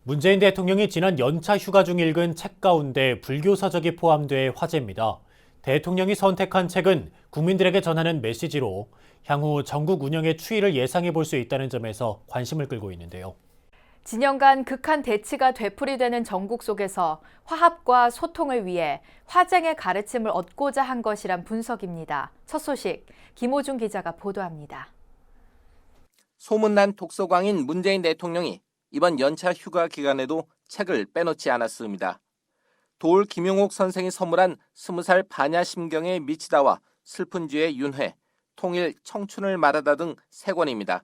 문재인 대통령이 지난 연차 휴가 중 읽은 책 가운데 불교 서적이 포함돼 화제입니다. 대통령이 선택한 책은 국민들에게 전하는 메시지로 향후 전국 운영의 추이를 예상해 볼 수 있다는 점에서 관심을 끌고 있는데요. 진영 간 극한 대치가 되풀이되는 전국 속에서 화합과 소통을 위해 화쟁의 가르침을 얻고자 한 것이란 분석입니다. 첫 소식, 김호중 기자가 보도합니다. 소문난 독서광인 문재인 대통령이 이번 연차 휴가 기간에도 책을 빼놓지 않았습니다. 도올 김용옥 선생이 선물한 20살 반야심경에 미치다와 슬픈 쥐의 윤회, 통일 청춘을 말하다 등 3권입니다.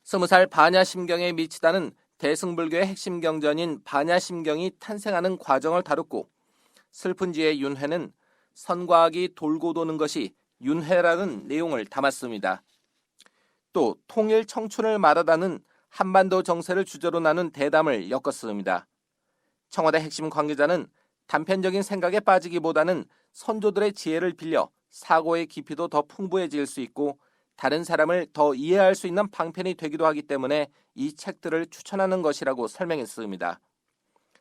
20살 반야심경에 미치다는 대승불교의 핵심 경전인 반야심경이 탄생하는 과정을 다뤘고, 슬픈 쥐의 윤회는 선과악이 돌고 도는 것이 윤회라는 내용을 담았습니다. 또 통일 청춘을 말하다는 한반도 정세를 주제로 나눈 대담을 엮었습니다. 청와대 핵심 관계자는 단편적인 생각에 빠지기보다는 선조들의 지혜를 빌려 사고의 깊이도 더 풍부해질 수 있고 다른 사람을 더 이해할 수 있는 방편이 되기도 하기 때문에 이 책들을 추천하는 것이라고 설명했습니다.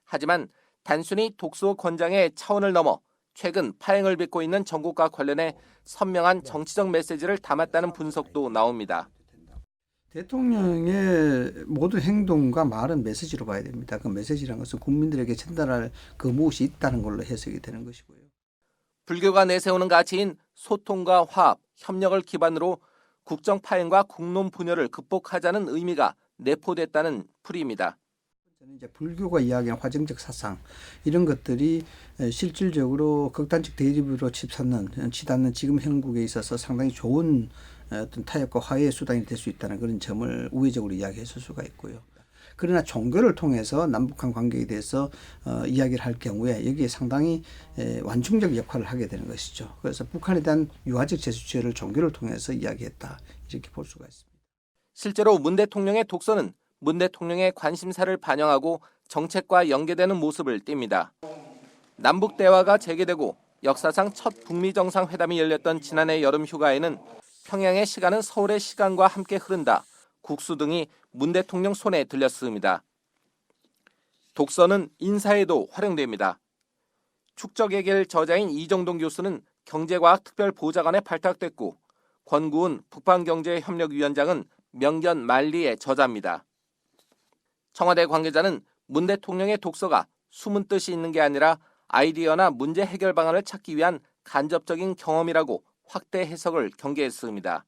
하지만 단순히 독서 권장의 차원을 넘어 최근 파행을 빚고 있는 전국과 관련해 선명한 정치적 메시지를 담았다는 분석도 나옵니다. 대통령의 모든 행동과 말은 메시지로 봐야 됩니다. 그 메시지라는 것은 국민들에게 전달할 그 무엇이 있다는 걸로 해석이 되는 것이고요. 불교가 내세우는 가치인 소통과 화합, 협력을 기반으로 국정 파행과 국론 분열을 극복하자는 의미가 내포됐다는 풀이입니다. 저는 이제 불교가 이야기하는 화정적 사상 이런 것들이 실질적으로 극단적 대립으로 치닫는 지금 형국에 있어서 상당히 좋은 어떤 타협과 화해의 수단이 될 수 있다는 그런 점을 우회적으로 이야기했을 수가 있고요. 그러나 종교를 통해서 남북한 관계에 대해서 이야기를 할 경우에 여기에 상당히 완충적 역할을 하게 되는 것이죠. 그래서 북한에 대한 유화적 제스처를 종교를 통해서 이야기했다 이렇게 볼 수가 있습니다. 실제로 문 대통령의 독서는 문 대통령의 관심사를 반영하고 정책과 연계되는 모습을 띱니다. 남북 대화가 재개되고 역사상 첫 북미 정상회담이 열렸던 지난해 여름 휴가에는 평양의 시간은 서울의 시간과 함께 흐른다, 국수 등이 문 대통령 손에 들렸습니다. 독서는 인사에도 활용됩니다. 축적의 길 저자인 이정동 교수는 경제과학특별보좌관에 발탁됐고, 권구은 북방경제협력위원장은 명견 만리의 저자입니다. 청와대 관계자는 문 대통령의 독서가 숨은 뜻이 있는 게 아니라 아이디어나 문제 해결 방안을 찾기 위한 간접적인 경험이라고 확대 해석을 경계했습니다.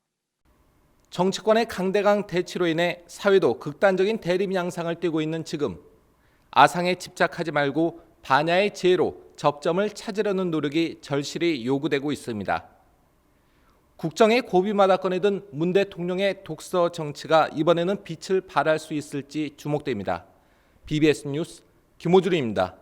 정치권의 강대강 대치로 인해 사회도 극단적인 대립 양상을 띠고 있는 지금, 아상에 집착하지 말고 반야의 지혜로 접점을 찾으려는 노력이 절실히 요구되고 있습니다. 국정의 고비마다 꺼내든 문 대통령의 독서 정치가 이번에는 빛을 발할 수 있을지 주목됩니다. BBS 뉴스 김호준입니다.